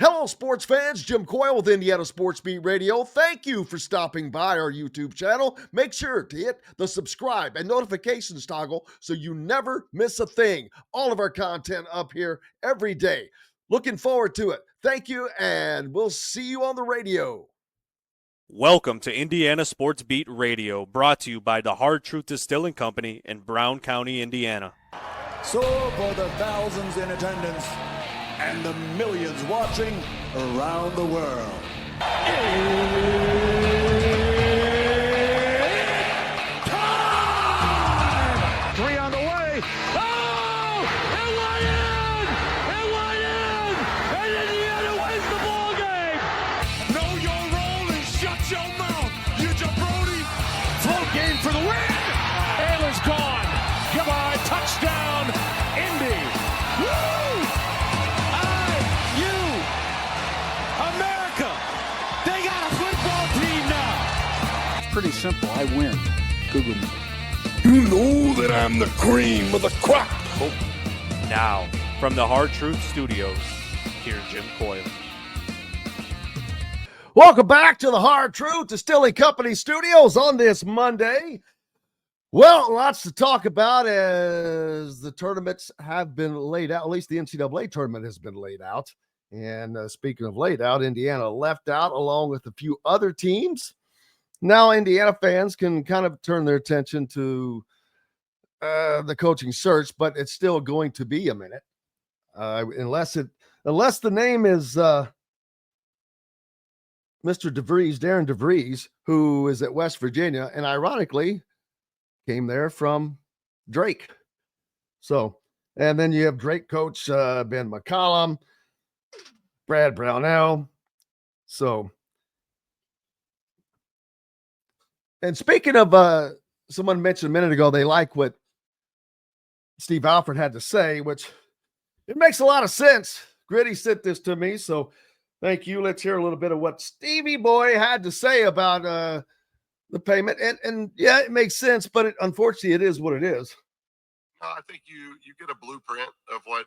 Hello, sports fans. Jim Coyle with Indiana Sports Beat Radio. Thank you for stopping by our YouTube channel. Make sure to hit the subscribe and notifications toggle so you never miss a thing. All of our content up here every day. Looking forward to it. Thank you, and we'll see you on the radio. Welcome to Indiana Sports Beat Radio, brought to you by the Hard Truth Distilling Company in Brown County, Indiana. So for the thousands in attendance and the millions watching around the world, it's time! 3 on the way. Oh! It went in! It went in! And Indiana wins the ball game! Know your role and shut your mouth, you jabroni! Full game for the win! Ayla's gone. Come on, touchdown, Indy! Woo! America! They got a football team now! Pretty simple. I win. Google me. You know that I'm the cream of the crop. Now, from the Hard Truth Studios, here's Jim Coyle. Welcome back to the Hard Truth Distilling Company Studios on this Monday. Well, lots to talk about as the tournaments have been laid out. At least the NCAA tournament has been laid out. And speaking of laid out, Indiana left out along with a few other teams. Now Indiana fans can kind of turn their attention to the coaching search, but it's still going to be a minute. Unless the name is Mr. Darren DeVries, who is at West Virginia, and ironically came there from Drake. So, and then you have Drake coach Ben McCollum, Brad Brownell. So, and speaking of, someone mentioned a minute ago, they like what Steve Alford had to say, which it makes a lot of sense. Gritty sent this to me, so thank you. Let's hear a little bit of what Stevie Boy had to say about the payment. And yeah, it makes sense, but unfortunately it is what it is. I think you get a blueprint of what,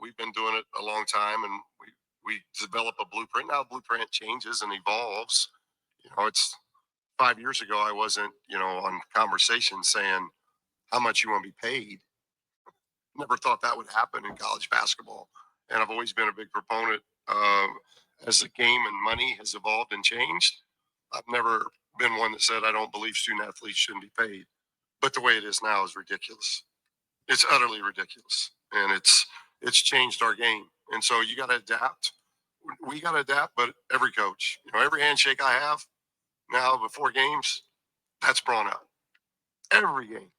we've been doing it a long time, and we develop a blueprint. Now blueprint changes and evolves. It's 5 years ago, I wasn't, on conversation saying how much you want to be paid. Never thought that would happen in college basketball. And I've always been a big proponent as the game and money has evolved and changed. I've never been one that said I don't believe student athletes shouldn't be paid. But the way it is now is ridiculous. It's utterly ridiculous. And it's changed our game. And so you got to adapt. We got to adapt, but every coach, every handshake I have now before games, that's brought up. Every game.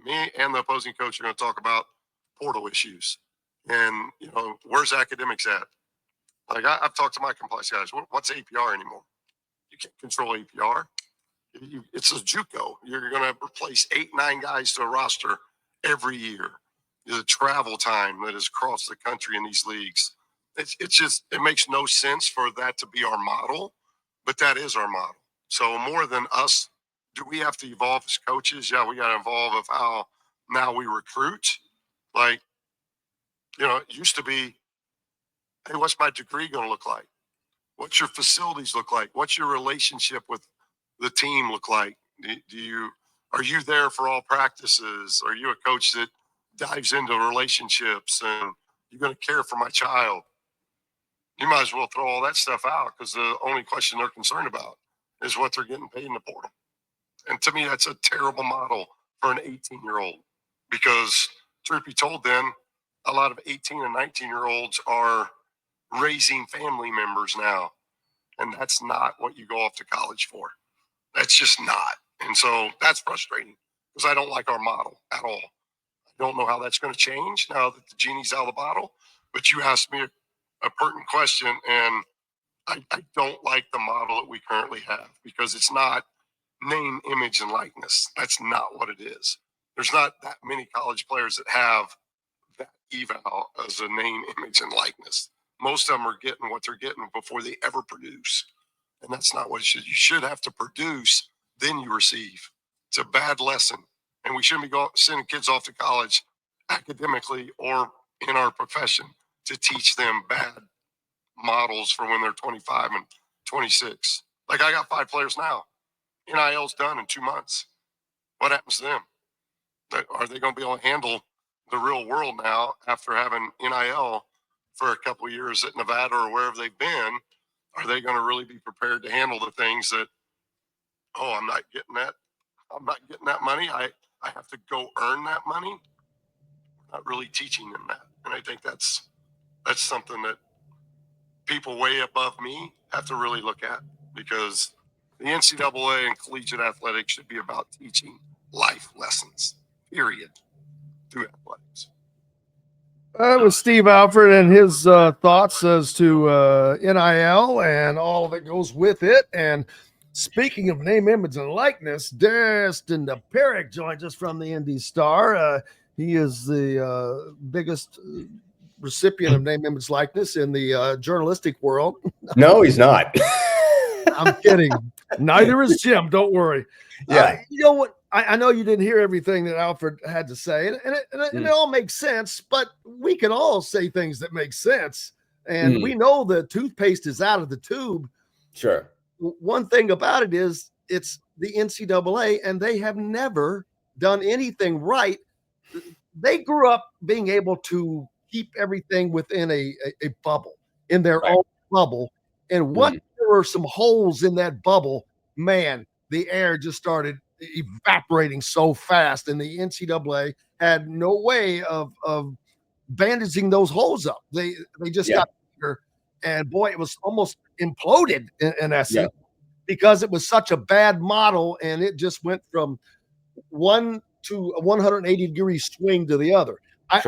Me and the opposing coach are going to talk about portal issues. And, where's academics at? Like, I've talked to my compliance guys. What's APR anymore? You can't control APR. It's a JUCO. You're going to replace 8-9 guys to a roster every year. The travel time that is across the country in these leagues. It makes no sense for that to be our model, but that is our model. So more than us, do we have to evolve as coaches? Yeah, we got to evolve of how now we recruit. Like, it used to be, hey, what's my degree going to look like? What's your facilities look like? What's your relationship with the team look like? Are you there for all practices? Are you a coach that dives into relationships and you're going to care for my child? You might as well throw all that stuff out, because the only question they're concerned about is what they're getting paid in the portal. And to me, that's a terrible model for an 18-year-old, because truth be told, then a lot of 18 and 19-year-olds are raising family members now. And that's not what you go off to college for. That's just not. And so that's frustrating, because I don't like our model at all. I don't know how that's going to change now that the genie's out of the bottle. But you asked me a pertinent question, and I don't like the model that we currently have, because it's not name, image, and likeness. That's not what it is. There's not that many college players that have that eval as a name, image, and likeness. Most of them are getting what they're getting before they ever produce. And that's not what it should. You should have to produce, then you receive. It's a bad lesson. And we shouldn't be sending kids off to college academically or in our profession to teach them bad models for when they're 25 and 26. Like, I got 5 players now. NIL's done in 2 months. What happens to them? Are they going to be able to handle the real world now after having NIL for a couple of years at Nevada or wherever they've been? Are they going to really be prepared to handle the things that, oh, I'm not getting that money. I have to go earn that money. Not really teaching them that. And I think that's something that people way above me have to really look at, because the NCAA and collegiate athletics should be about teaching life lessons, period, through athletics. That was Steve Alford and his thoughts as to NIL and all that goes with it. And speaking of name, image, and likeness, Dustin Dopirak joins us from the Indy Star. He is the biggest recipient of name, image, likeness in the journalistic world. No, he's not. I'm kidding. Neither is Jim. Don't worry. Yeah. You know what? I know you didn't hear everything that Alford had to say, and it all makes sense, but we can all say things that make sense. And we know the toothpaste is out of the tube. Sure. One thing about it is it's the NCAA, and they have never done anything right. They grew up being able to keep everything within a bubble, in their own bubble. And once there were some holes in that bubble, man, the air just started evaporating so fast, and the NCAA had no way of bandaging those holes up. They just got bigger, and boy, it was almost imploded in essence because it was such a bad model, and it just went from one to a 180-degree swing to the other. I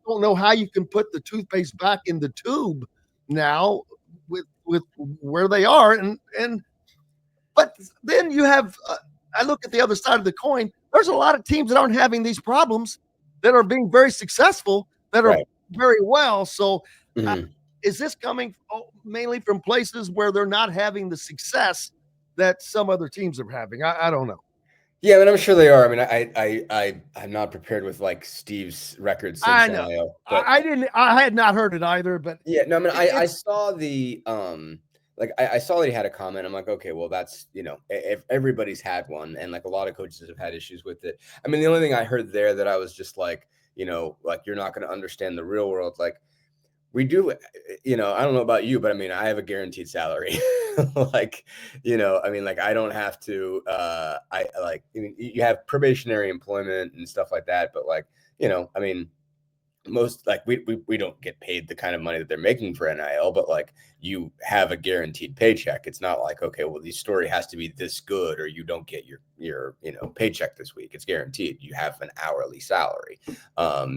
don't know how you can put the toothpaste back in the tube now with where they are, but then you have. I look at the other side of the coin. There's a lot of teams that aren't having these problems, that are being very successful, that are very well. So is this coming mainly from places where they're not having the success that some other teams are having? I don't know. Yeah, I mean, I'm sure they are. I mean, I'm not prepared with like Steve's records. I know. I had not heard it either, but yeah, no, I mean, I saw the like I saw that he had a comment. I'm like, okay, well, that's, if everybody's had one, and like a lot of coaches have had issues with it. I mean, the only thing I heard there that I was just like, like, you're not going to understand the real world. Like, we do, I don't know about you, but I mean, I have a guaranteed salary. Like, I mean, like, I don't have to, you have probationary employment and stuff like that. But like, I mean, most, like, we don't get paid the kind of money that they're making for NIL, but like, you have a guaranteed paycheck. It's not like, okay, well, the story has to be this good or you don't get your paycheck this week. It's guaranteed. You have an hourly salary.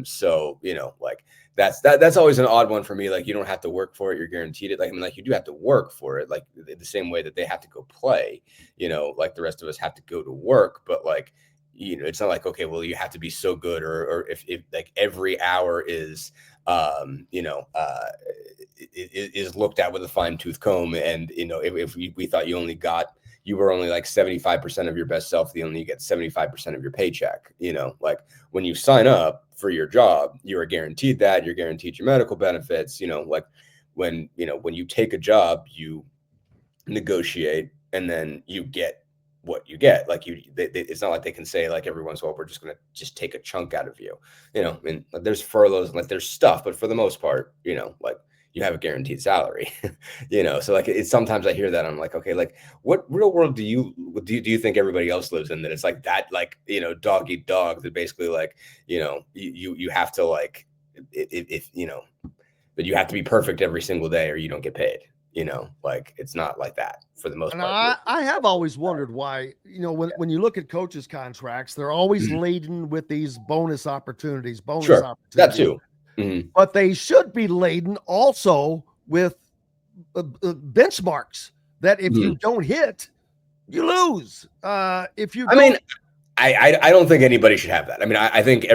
So, like, that's always an odd one for me. Like, you don't have to work for it. You're guaranteed it. Like, I mean, like, you do have to work for it, like the same way that they have to go play, like the rest of us have to go to work. But like, it's not like, okay, well, you have to be so good, or if like every hour is, is looked at with a fine tooth comb. And, if we thought you were only like 75% of your best self, you only get 75% of your paycheck. Like, when you sign up for your job, you are guaranteed that. You're guaranteed your medical benefits. Like, when you take a job, you negotiate, and then you get what you get. Like, it's not like they can say, like, every once in a while, we're just going to just take a chunk out of you. I mean, there's furloughs and like there's stuff, but for the most part, like, you have a guaranteed salary. So like, it's sometimes I hear that, I'm like, okay, like, what real world do you think everybody else lives in, that it's like that, like, dog eat dog, that basically, like, you have to, like, if that you have to be perfect every single day or you don't get paid. Like, it's not like that for the most part. I have always wondered why, when you look at coaches' contracts, they're always laden with these bonus opportunities. Sure, that too. But they should be laden also with benchmarks that if you don't hit, you lose. If you, I don't think anybody should have that. I mean, I think,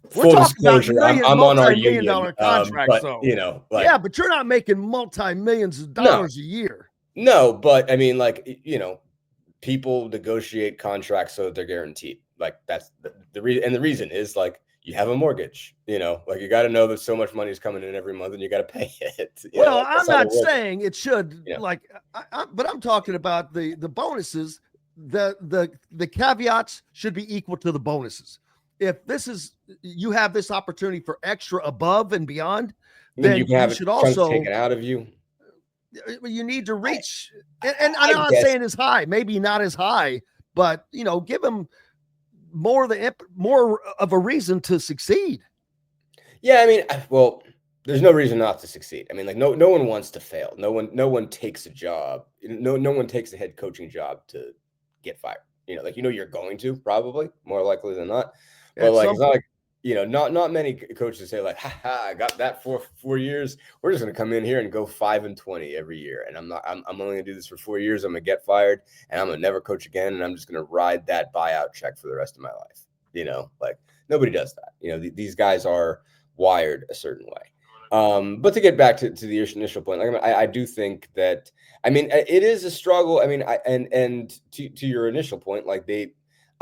full disclosure, I'm on our union contract, but but but you're not making multi-millions of dollars a year. No, but I mean, like, people negotiate contracts so that they're guaranteed. Like, that's the reason. And the reason is, like, you have a mortgage, like you got to know that so much money is coming in every month and you got to pay it. Well, I'm not saying it should, Yeah. but I'm talking about the bonuses. The caveats should be equal to the bonuses. If you have this opportunity for extra above and beyond, then you can have should chunks also taken out of you. You need to reach, and I'm not saying as high, maybe not as high, but give them more of a reason to succeed. Yeah, I mean, well, there's no reason not to succeed. I mean, like no one wants to fail. No one takes a job. No one takes a head coaching job to get fired. You're going to probably more likely than not. But like it's not like not many coaches say like, I got that for 4 years. We're just gonna come in here and go 5-20 every year, and I'm only gonna do this for 4 years. I'm gonna get fired, and I'm gonna never coach again, and I'm just gonna ride that buyout check for the rest of my life. Like nobody does that. These guys are wired a certain way. But to get back to the initial point, I do think that it is a struggle. And to your initial point, like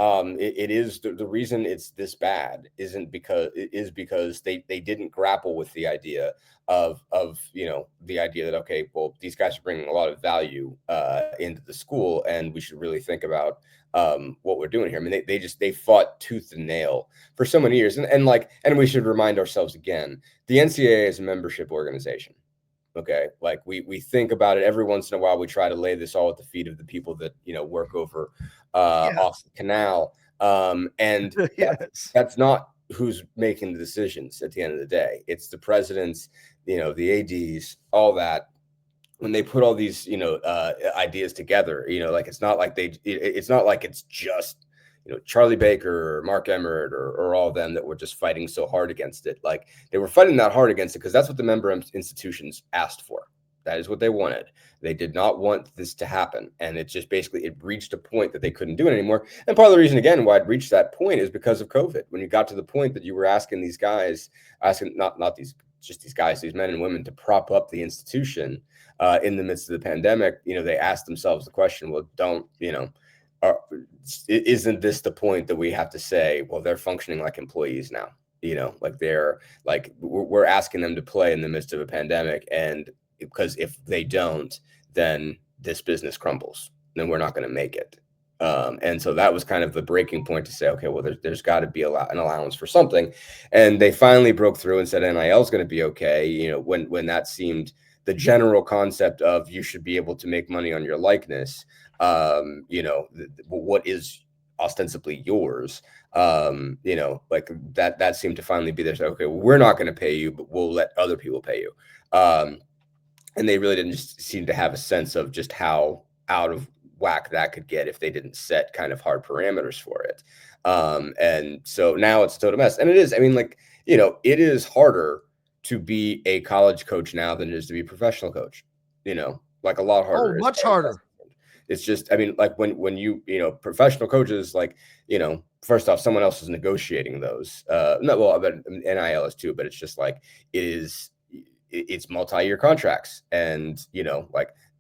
it is the reason it's this bad because they didn't grapple with the idea of the idea that, okay, well, these guys are bringing a lot of value into the school, and we should really think about what we're doing here. I mean, they fought tooth and nail for so many years, and we should remind ourselves again, the NCAA is a membership organization. Okay, like we think about it every once in a while. We try to lay this all at the feet of the people that work over off the canal, and Yes. that's not who's making the decisions at the end of the day. It's the presidents, the ADs, all that. When they put all these ideas together, like it's not like it's just Charlie Baker or Mark Emmert or all of them that were just fighting so hard against it. Like they were fighting that hard against it because that's what the member institutions asked for. That is what they wanted. They did not want this to happen. And it just basically, it reached a point that they couldn't do it anymore. And part of the reason, again, why it reached that point is because of COVID. When you got to the point that you were asking these guys, these men and women to prop up the institution in the midst of the pandemic, they asked themselves the question, well, isn't this the point that we have to say, well, they're functioning like employees now, we're asking them to play in the midst of a pandemic. And because if they don't, then this business crumbles, then we're not going to make it. And so that was kind of the breaking point to say, okay, well, there's got to be an allowance for something. And they finally broke through and said NIL is going to be okay. When that seemed the general concept of you should be able to make money on your likeness, what is ostensibly yours, like that seemed to finally be there. So, okay, well, we're not going to pay you, but we'll let other people pay you. And they really didn't just seem to have a sense of just how out of whack that could get if they didn't set kind of hard parameters for it. And so now it's a total mess. And it is, it is harder to be a college coach now than it is to be a professional coach, like a lot harder. Oh, much harder. It's just, like when you, professional coaches, first off, someone else is negotiating those. But NIL is too, but it's just like, it's multi-year contracts, and,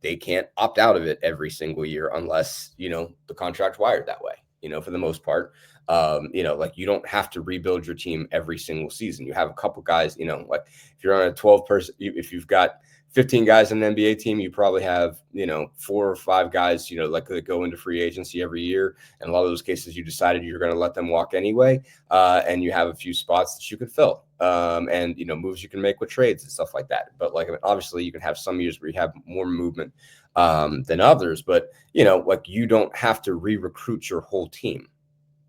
they can't opt out of it every single year unless, the contract's wired that way, for the most part. You don't have to rebuild your team every single season. You have a couple guys, if you're on a 12 person, if you've got 15 guys on an NBA team, you probably have, 4 or 5 guys, that go into free agency every year. And a lot of those cases, you decided you're going to let them walk anyway. And you have a few spots that you can fill, and, moves you can make with trades and stuff like that. But obviously you can have some years where you have more movement than others, but, you don't have to re-recruit your whole team.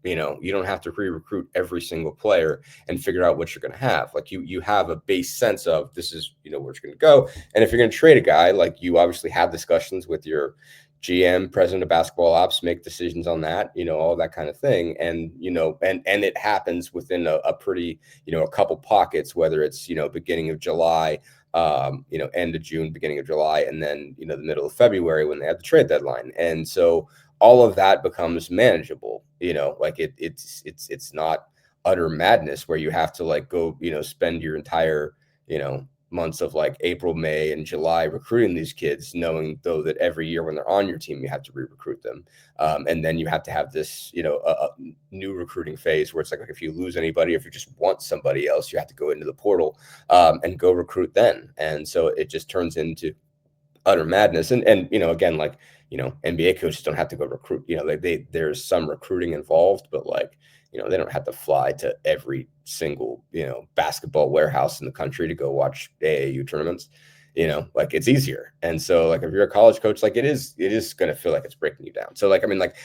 You don't have to re-recruit every single player and figure out what you're going to have. You have a base sense of this is, where it's going to go. And if you're going to trade a guy, you obviously have discussions with your GM, president of basketball ops, make decisions on that, all that kind of thing. And, and it happens within a pretty, a couple pockets, whether it's, beginning of July, end of June, beginning of July, and then, the middle of February when they have the trade deadline. And so all of that becomes manageable, it's not utter madness where you have to go, spend your entire, months of like April, May, and July recruiting these kids, knowing though that every year when they're on your team, you have to re-recruit them. And then you have to have this, a new recruiting phase where it's like if you lose anybody, if you just want somebody else, you have to go into the portal and go recruit then. And so it just turns into utter madness. And again, like, NBA coaches don't have to go recruit, there's some recruiting involved, but like, they don't have to fly to every single, basketball warehouse in the country to go watch AAU tournaments, like it's easier. And so like, if you're a college coach, like it is going to feel like it's breaking you down. So like, I mean, like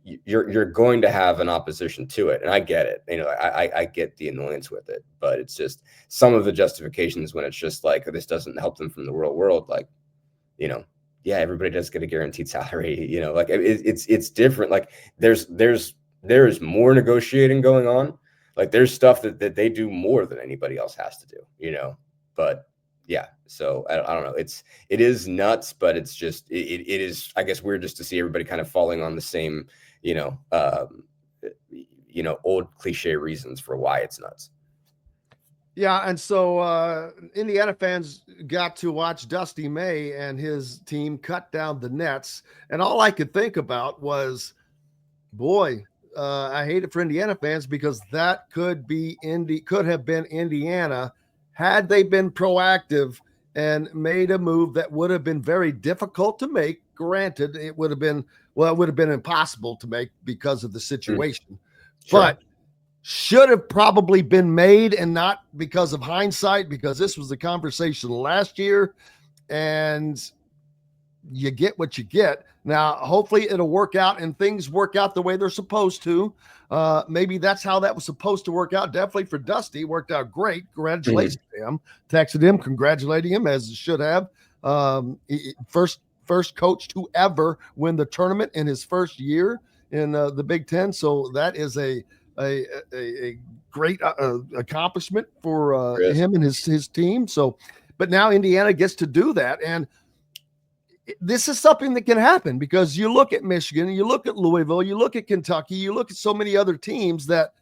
you're going to have an opposition to it. And I get it. I get the annoyance with it, but it's just some of the justifications when it's just like, this doesn't help them from the real world. Like, yeah, everybody does get a guaranteed salary, like it's different. Like there is more negotiating going on. Like there's stuff that they do more than anybody else has to do, but yeah. So I don't know. It is nuts, but it's just, it is, I guess, weird just to see everybody kind of falling on the same, old cliche reasons for why it's nuts. Yeah, and so Indiana fans got to watch Dusty May and his team cut down the nets, and all I could think about was, boy, I hate it for Indiana fans because that could have been Indiana had they been proactive and made a move that would have been very difficult to make. Granted, it would have been impossible to make because of the situation, Sure. but should have probably been made, and not because of hindsight, because this was the conversation last year, and you get what you get. Now, hopefully it'll work out and things work out the way they're supposed to. Maybe that's how that was supposed to work out. Definitely for Dusty, worked out great. Congratulations to him. Texted him, congratulating him, as it should have. First coach to ever win the tournament in his first year in the Big Ten. So that is a great accomplishment for him and his team. So, but now Indiana gets to do that. And this is something that can happen because you look at Michigan, you look at Louisville, you look at Kentucky, you look at so many other teams that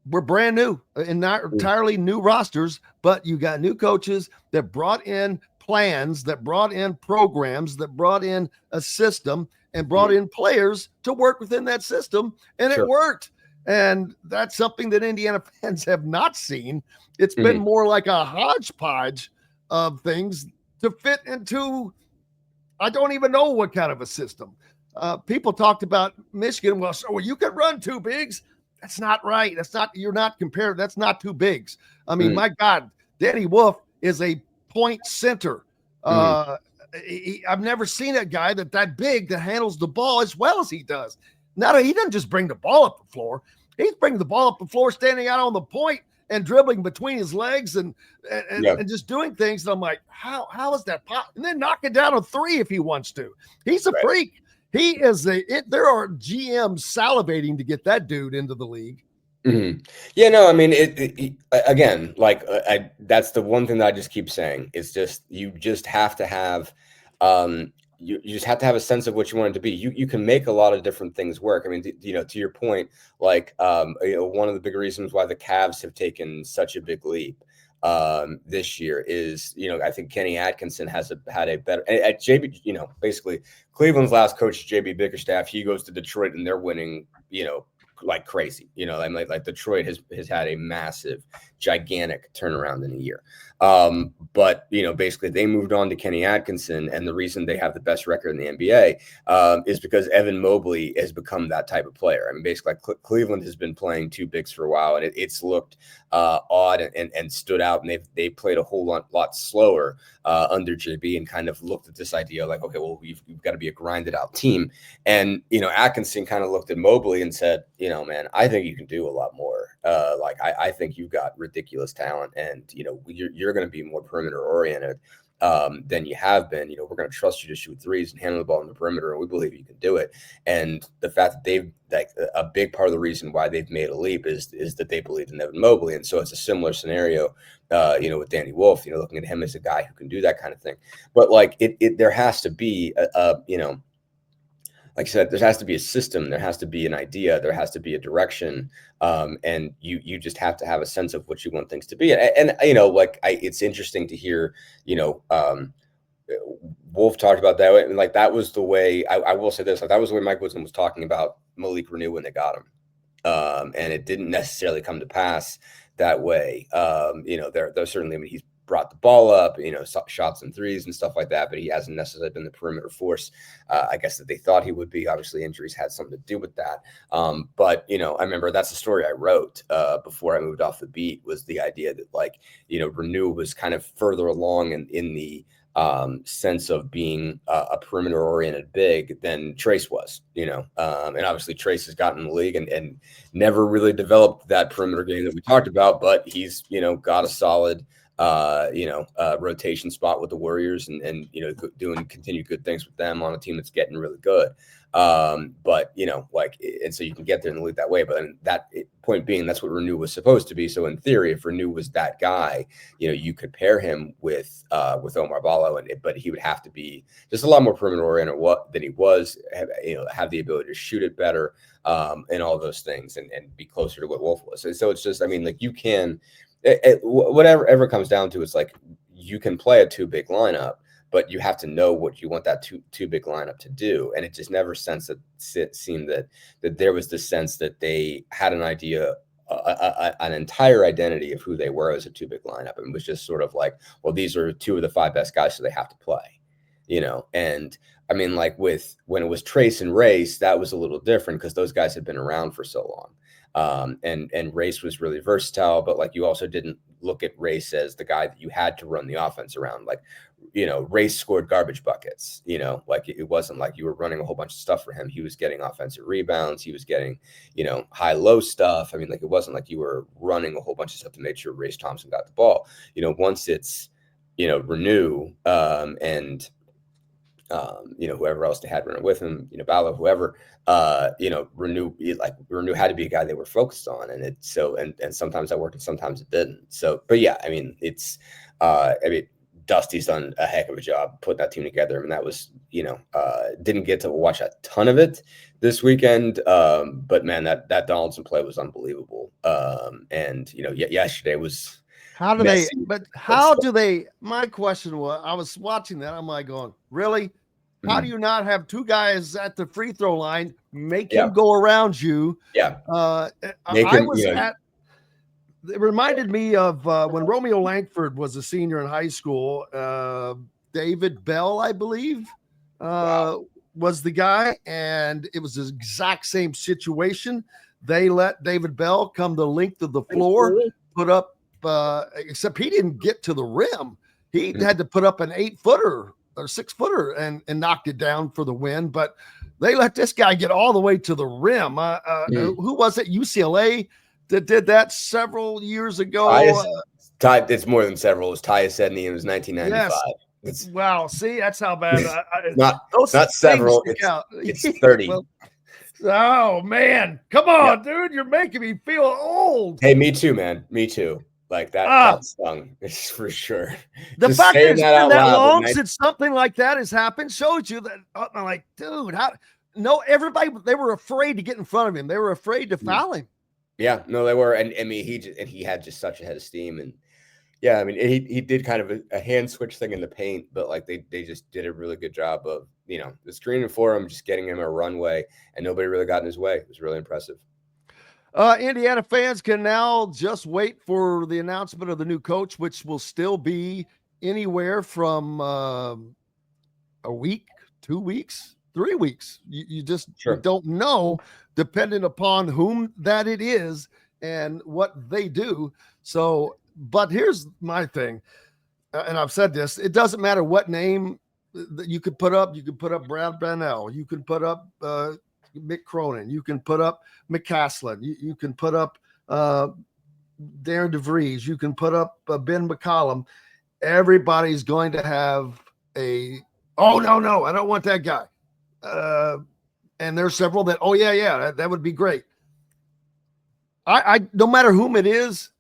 were brand new and not entirely new rosters, but you got new coaches that brought in plans, that brought in programs, that brought in a system and brought in players to work within that system. And it worked. And that's something that Indiana fans have not seen. It's been more like a hodgepodge of things to fit into, I don't even know what kind of a system. People talked about Michigan. Well, so you could run two bigs. That's not right. You're not comparing. That's not two bigs. I mean, my God, Danny Wolf is a point center. I've never seen a guy that big that handles the ball as well as he does. Now, he doesn't just bring the ball up the floor. He's bringing the ball up the floor, standing out on the point and dribbling between his legs and just doing things. And I'm like, how is that possible? And then knock it down a three if he wants to. He's a freak. He is there are GMs salivating to get that dude into the league. Yeah, no, I mean, again, like that's the one thing that I just keep saying. It's just, you just have to have, you just have to have a sense of what you want it to be. You can make a lot of different things work. I mean, to your point, like, one of the big reasons why the Cavs have taken such a big leap this year is, I think Kenny Atkinson had a better at JB, basically Cleveland's last coach, JB Bickerstaff, he goes to Detroit and they're winning, like crazy, I mean, like Detroit has had a massive, gigantic turnaround in a year. But basically they moved on to Kenny Atkinson, and the reason they have the best record in the NBA is because Evan Mobley has become that type of player. I mean, basically, like Cleveland has been playing two bigs for a while, and it's looked odd and stood out, and they played a whole lot slower under JB, and kind of looked at this idea like, okay, well, we've got to be a grinded out team. And Atkinson kind of looked at Mobley and said, man, I think you can do a lot more. I think you've got ridiculous talent, and you're going to be more perimeter oriented than you have been. We're going to trust you to shoot threes and handle the ball in the perimeter, and we believe you can do it. And the fact that they've, like, a big part of the reason why they've made a leap is that they believe in Evan Mobley. And so it's a similar scenario, with Danny Wolf, looking at him as a guy who can do that kind of thing. But like there has to be like I said, there has to be a system, there has to be an idea, there has to be a direction, and you just have to have a sense of what you want things to be. And you know, like it's interesting to hear, you know, Wolf talked about that, and like that was the way. I will say this: like that was the way Mike Woodson was talking about Malik Renew when they got him, and it didn't necessarily come to pass that way. You know, there's certainly, I mean, he's brought the ball up, you know, shots and threes and stuff like that, but he hasn't necessarily been the perimeter force, I guess, that they thought he would be. Obviously, injuries had something to do with that. But, you know, I remember that's the story I wrote before I moved off the beat, was the idea that, like, you know, Renew was kind of further along in the sense of being a perimeter oriented big than Trace was, you know, and obviously Trace has gotten in the league and never really developed that perimeter game that we talked about, but he's, you know, got a solid, rotation spot with the Warriors and, you know, doing continued good things with them on a team that's getting really good. But, you know, like, and so you can get there in the league that way, but then point being, that's what Renew was supposed to be. So in theory, if Renew was that guy, you know, you could pair him with Omar Ballo, but he would have to be just a lot more perimeter oriented than he was, have the ability to shoot it better, and all those things, and be closer to what Wolf was. And so it's just, I mean, like, you can, whatever ever comes down to, it's like you can play a two big lineup, but you have to know what you want that two big lineup to do. And it just never seemed that there was this sense that they had an idea, an entire identity of who they were as a two big lineup. And it was just sort of like, well, these are two of the five best guys, so they have to play, you know? And I mean, like when it was Trace and Race, that was a little different because those guys had been around for so long. And Race was really versatile, but like you also didn't look at Race as the guy that you had to run the offense around. Like, you know, Race scored garbage buckets, you know, like it wasn't like you were running a whole bunch of stuff for him. He was getting offensive rebounds. He was getting, you know, high-low stuff. I mean, like, it wasn't like you were running a whole bunch of stuff to make sure Race Thompson got the ball. You know, once it's, you know, Renew, and you know, whoever else they had running with him, you know, Ballo, whoever, you know, Renew had to be a guy they were focused on. And and sometimes that worked and sometimes it didn't. So, but yeah, I mean, it's, Dusty's done a heck of a job putting that team together. I mean, that was, you know, didn't get to watch a ton of it this weekend. But man, that Donaldson play was unbelievable. And, you know, yesterday was, how do messy, my question was, I was watching that, I'm like going, really? How do you not have two guys at the free throw line, make him go around you? Yeah. It reminded me of when Romeo Langford was a senior in high school. David Bell, I believe, was the guy, and it was the exact same situation. They let David Bell come the length of the floor, put up, except he didn't get to the rim. He had to put up an 8-footer or 6-footer and knocked it down for the win. But they let this guy get all the way to the rim. Who was it? UCLA that did that several years ago. It's more than several. It was Tyus Edney. It was 1995. Yes. Wow. See, that's how bad. not several. It's 30. Well, oh man, come on, dude! You're making me feel old. Hey, me too, man. Me too. Like that stung, it's for sure. The fact that it's been that long since something like that has happened shows you that I'm like, dude, everybody, they were afraid to get in front of him. They were afraid to foul him. Yeah, no, they were. And I mean, he had just such a head of steam. And yeah, I mean, he did kind of a hand switch thing in the paint, but like they just did a really good job of, you know, the screening for him, just getting him a runway, and nobody really got in his way. It was really impressive. Indiana fans can now just wait for the announcement of the new coach, which will still be anywhere from a week, 2 weeks, 3 weeks. You just don't know, depending upon whom that it is and what they do. So, but here's my thing, and I've said this: it doesn't matter what name that you could put up. You could put up Brad Brownell. You can put up Mick Cronin. You can put up McCaslin. You can put up Darren DeVries. You can put up Ben McCollum. Everybody's going to have no, I don't want that guy. And there's several that, that would be great. I no matter whom it is,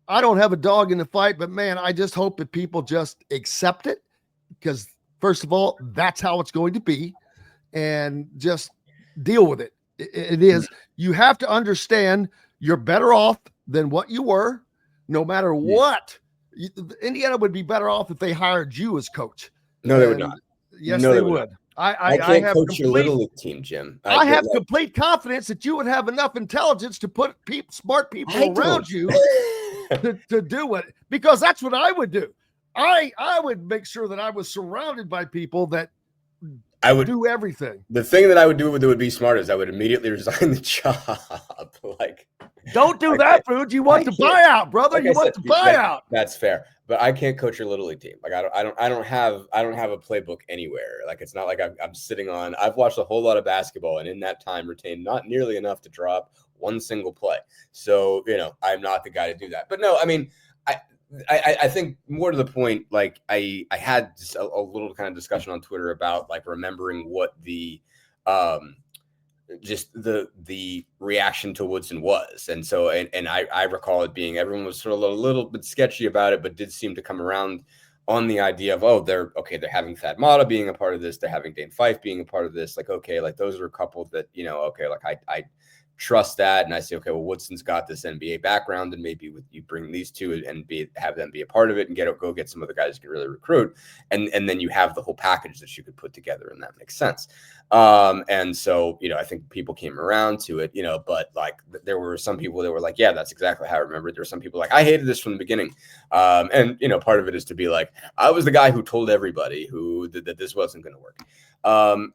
I don't have a dog in the fight, but man, I just hope that people just accept it, because first of all, that's how it's going to be. and just deal with it. It is, you have to understand you're better off than what you were, no matter what. Indiana would be better off if they hired you as coach. No, they would not. Yes, No, they would would. not. I can't have coach your little league team, Jim. I have complete confidence that you would have enough intelligence to put smart people around you to do it, because that's what I would do. I would make sure that I was surrounded by people that I would do everything. The thing that I would do that would be smart is I would immediately resign the job. Like, don't do that, Food. You want the buyout, brother. You want the buyout. That's fair. But I can't coach your little league team. Like I don't have a playbook anywhere. Like, it's not like I'm sitting on. I've watched a whole lot of basketball, and in that time retained not nearly enough to drop one single play. So, I'm not the guy to do that. But no, I mean, I think more to the point, like I had just a little kind of discussion on Twitter about like remembering what the just the reaction to Woodson was. And so, and I recall it being, everyone was sort of a little bit sketchy about it, but did seem to come around on the idea of, they're having Thad Matta being a part of this. They're having Dane Fife being a part of this. Like, okay, like those are a couple that, like I trust that. And I say, okay, well, Woodson's got this NBA background, and maybe you bring these two and have them be a part of it, and go get some other guys who can really recruit. And then you have the whole package that you could put together, and that makes sense. And so, I think people came around to it, but like there were some people that were like, yeah, that's exactly how I remember it. There were some people like, I hated this from the beginning. And part of it is to be like, I was the guy who told everybody that this wasn't going to work.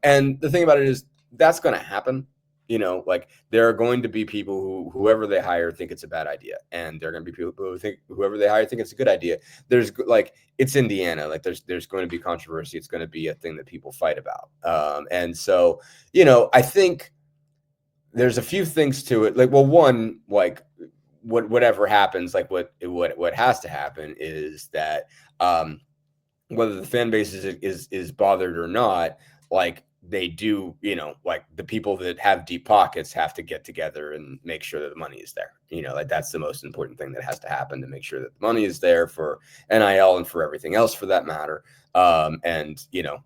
And the thing about it is that's going to happen. Like there are going to be people who, whoever they hire, think it's a bad idea. And there are going to be people who think whoever they hire think it's a good idea. There's like, it's Indiana. Like there's going to be controversy. It's going to be a thing that people fight about. And so, I think there's a few things to it. Like, well, one, like whatever happens, like what has to happen is that, whether the fan base is bothered or not, like, they do, like the people that have deep pockets have to get together and make sure that the money is there. Like that's the most important thing that has to happen, to make sure that the money is there for NIL and for everything else for that matter. And,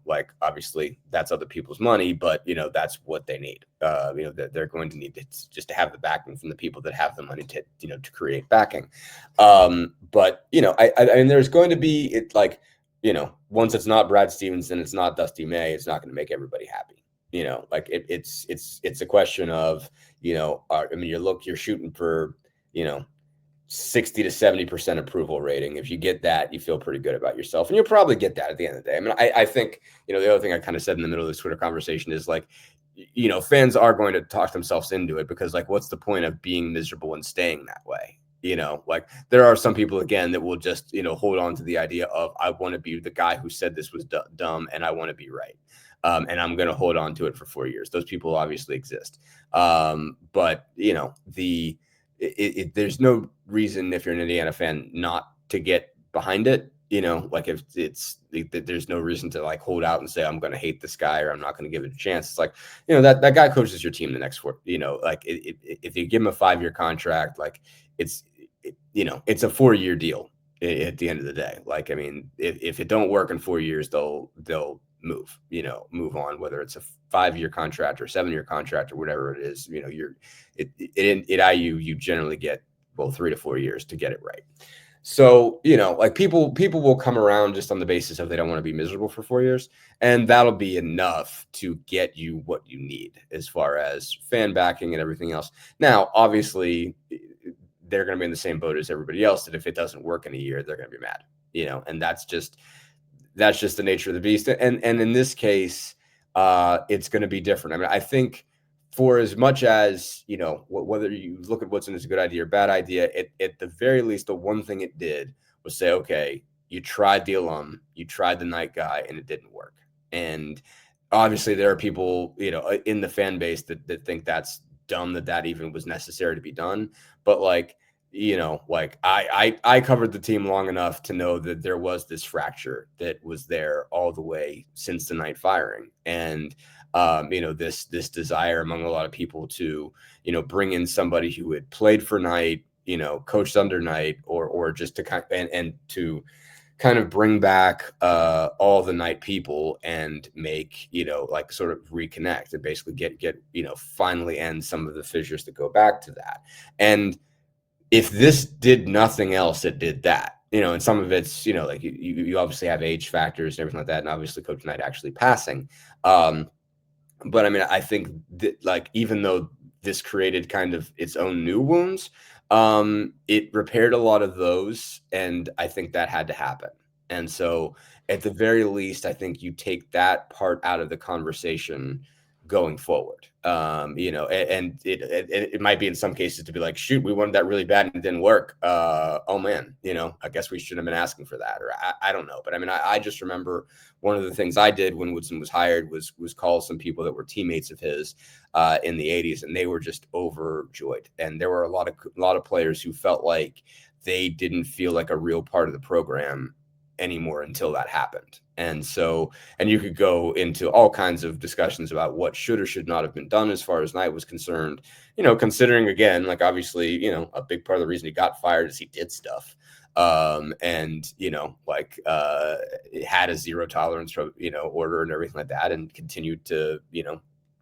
like obviously that's other people's money, but that's what they need. That they're going to need just to have the backing from the people that have the money to, to create backing. But, I mean, there's going to be once it's not Brad Stevenson, it's not Dusty May, it's not going to make everybody happy. Like it's a question of, you're shooting for, 60 to 70% approval rating. If you get that, you feel pretty good about yourself, and you'll probably get that at the end of the day. I mean, I think, the other thing I kind of said in the middle of this Twitter conversation is like, fans are going to talk themselves into it, because like, what's the point of being miserable and staying that way? Like there are some people, again, that will just, hold on to the idea of, I want to be the guy who said this was dumb, and I want to be right. And I'm going to hold on to it for 4 years. Those people obviously exist. But there's no reason, if you're an Indiana fan, not to get behind it. Like if there's no reason to like hold out and say, I'm going to hate this guy, or I'm not going to give it a chance. It's like, that guy coaches your team the next 4, like if you give him a 5-year contract, like it's a 4-year deal at the end of the day. Like, I mean, if it don't work in 4 years, they'll move on, whether it's a 5-year contract or 7-year contract or whatever it is. At IU, you generally get 3 to 4 years to get it right. So, like people will come around just on the basis of they don't want to be miserable for 4 years. And that'll be enough to get you what you need as far as fan backing and everything else. Now, obviously, they're going to be in the same boat as everybody else, that if it doesn't work in a year, they're going to be mad, and that's just the nature of the beast. And in this case, it's going to be different. I mean, I think for as much as, whether you look at Woodson as a good idea or bad idea, at the very least, the one thing it did was say, okay, you tried the alum, you tried the night guy, and it didn't work. And obviously there are people, in the fan base that think that's dumb, that even was necessary to be done. But like, like I covered the team long enough to know that there was this fracture that was there all the way since the night firing. And, this desire among a lot of people to, bring in somebody who had played for Knight, coached under Knight, or just to kind of, and to kind of bring back all the night people and make, like sort of reconnect and basically get finally end some of the fissures that go back to that. And if this did nothing else, it did that, and some of it's, like you obviously have age factors and everything like that. And obviously Coach Knight actually passing. But I mean, I think that, like, even though this created kind of its own new wounds, it repaired a lot of those, and I think that had to happen. And so at the very least, I think you take that part out of the conversation going forward. And it might be in some cases to be like, shoot, we wanted that really bad and it didn't work. Oh man, I guess we shouldn't have been asking for that, or I don't know. But I mean, I just remember one of the things I did when Woodson was hired was call some people that were teammates of his in the 80s, and they were just overjoyed. And there were a lot of players who felt like they didn't feel like a real part of the program anymore until that happened. And so, and you could go into all kinds of discussions about what should or should not have been done as far as Knight was concerned, considering, again, like, obviously, a big part of the reason he got fired is he did stuff. And, it had a zero tolerance, order and everything like that, and continued to,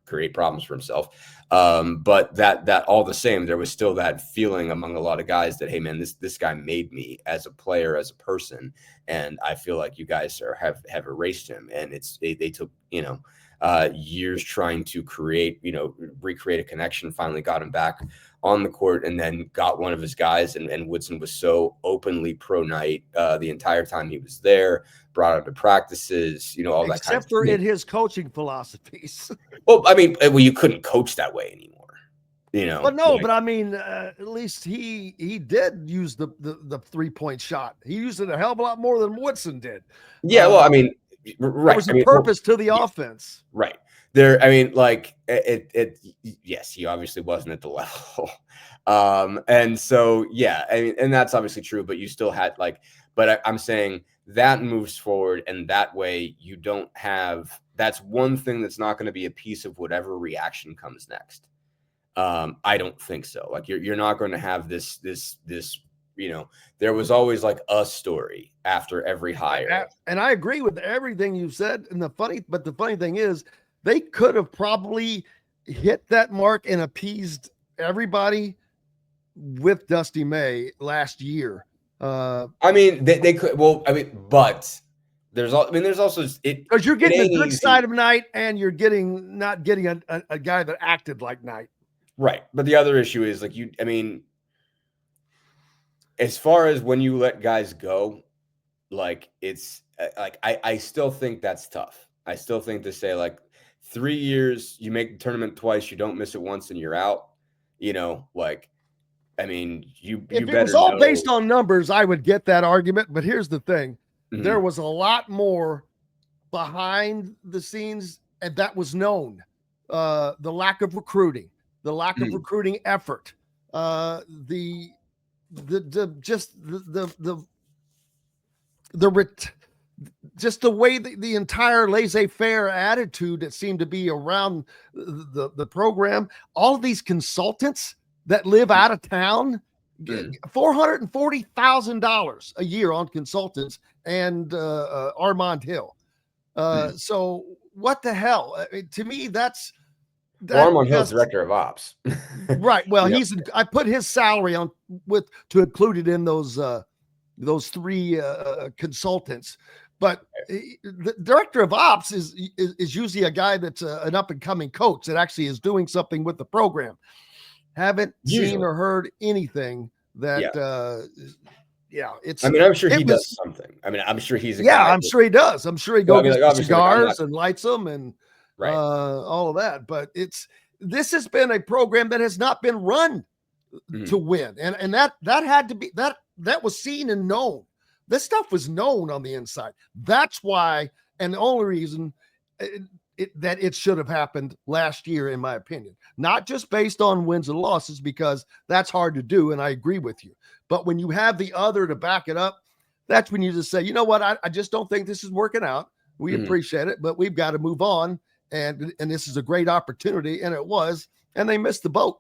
create problems for himself. But that all the same, there was still that feeling among a lot of guys that, hey man, this guy made me as a player, as a person. And I feel like you guys have erased him. And they took, years trying to recreate a connection, finally got him back on the court, and then got one of his guys. And Woodson was so openly pro Knight the entire time he was there, brought him to practices, all that kind of stuff. Except for in his coaching philosophies. Well, I mean, you couldn't coach that way anymore, Well, no, but I mean, at least he did use the 3-point shot. He used it a hell of a lot more than Woodson did. Yeah, well, I mean, right. There was a purpose to the offense. Right. There, I mean, like yes, he obviously wasn't at the level. And so, yeah, I mean, and that's obviously true, but you still had but I'm saying that moves forward, and that way you don't have, that's one thing that's not going to be a piece of whatever reaction comes next. I don't think so. Like, you're not going to have this, there was always like a story after every hire. And I agree with everything you said. And the funny thing is, they could have probably hit that mark and appeased everybody with Dusty May last year. I mean, they could. Well, I mean, but there's also it, because you're getting the good side of Knight, and you're not getting a guy that acted like Knight. Right. But the other issue is, like, as far as when you let guys go, like, it's like, I still think that's tough. I still think to say, like, 3 years, you make the tournament twice, you don't miss it once, and you're out. I mean, if it was all based on numbers, I would get that argument. But here's the thing. Mm-hmm. There was a lot more behind the scenes, and that was known. The lack of recruiting, the lack of recruiting effort, just the way the entire laissez-faire attitude that seemed to be around the program. All of these consultants that live out of town, $440,000 a year on consultants, and Armand Hill. So what the hell? I mean, to me, Armand Hill's director of ops. Right. Well, I put his salary on to include it in those 3 consultants. But the director of ops is usually a guy that's an up and coming coach that actually is doing something with the program. Haven't seen or heard anything that, it's. I mean, I'm sure he does something. I mean, I'm sure he's a guy. I'm sure he does. I'm sure he goes to cigars and lights them and all of that. But this has been a program that has not been run to win, and that had to be that was seen and known. This stuff was known on the inside. That's why, and the only reason that it should have happened last year, in my opinion, not just based on wins and losses, because that's hard to do. And I agree with you. But when you have the other to back it up, that's when you just say, you know what? I just don't think this is working out. We appreciate it, but we've got to move on. And this is a great opportunity. And it was, and they missed the boat.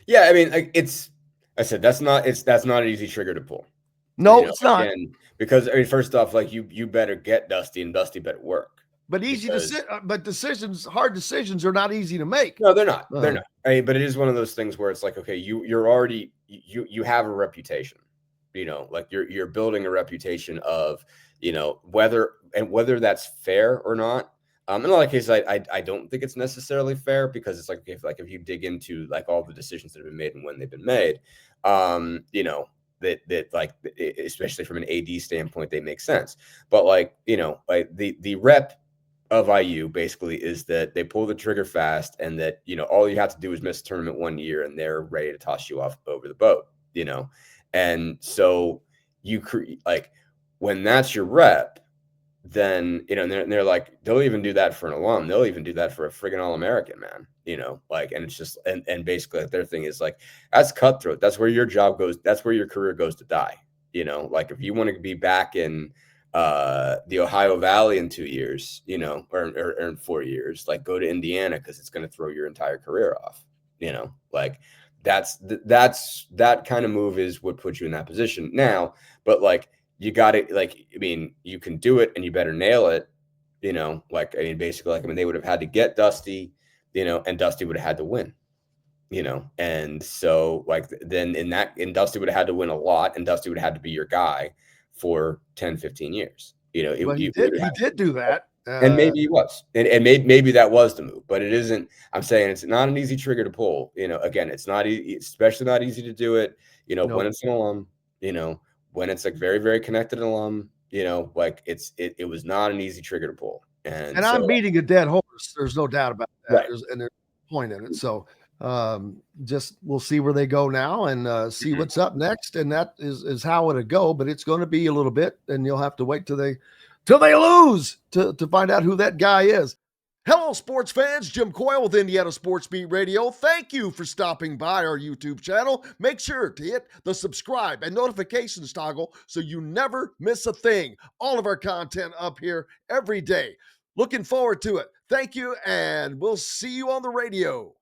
Yeah. I mean, like, that's not an easy trigger to pull. No, it's not. Again, because I mean, first off, like you better get Dusty, and Dusty better work. But hard decisions are not easy to make. No, they're not. They're not. I mean, but it is one of those things where it's like, okay, you're already you have a reputation. Like you're building a reputation of, whether that's fair or not. In a lot of cases, I don't think it's necessarily fair, because it's like if you dig into like all the decisions that have been made and when they've been made, that like, especially from an AD standpoint, they make sense. But like the rep of IU basically is that they pull the trigger fast, and that all you have to do is miss a tournament 1 year and they're ready to toss you off over the boat. And so like when that's your rep, then and they're like, they'll even do that for an alum, they'll even do that for a friggin' All-American, man. Like, and it's just and basically like, their thing is like, that's cutthroat, that's where your job goes, that's where your career goes to die. Like if you want to be back in the Ohio Valley in 2 years, or in 4 years, like go to Indiana, because it's going to throw your entire career off. Like that's that kind of move is what puts you in that position now. But like, you got it. Like, I mean, you can do it, and you better nail it. Like, I mean, basically, like, I mean, they would have had to get Dusty, and Dusty would have had to win, and so like then and Dusty would have had to win a lot, and Dusty would have had to be your guy for 10, 15 years. He did do that. And maybe he was, and maybe that was the move, but it isn't. I'm saying it's not an easy trigger to pull. Again, it's not easy, especially not easy to do it. When it's an alum, when it's like very, very connected alum, like it was not an easy trigger to pull. And so, I'm beating a dead horse. There's no doubt about that. Right. There's no point in it. So just we'll see where they go now, and see what's up next. And that is how it'll go. But it's going to be a little bit, and you'll have to wait till they lose to find out who that guy is. Hello, sports fans. Jim Coyle with Indiana Sports Beat Radio. Thank you for stopping by our YouTube channel. Make sure to hit the subscribe and notifications toggle so you never miss a thing. All of our content up here every day. Looking forward to it. Thank you, and we'll see you on the radio.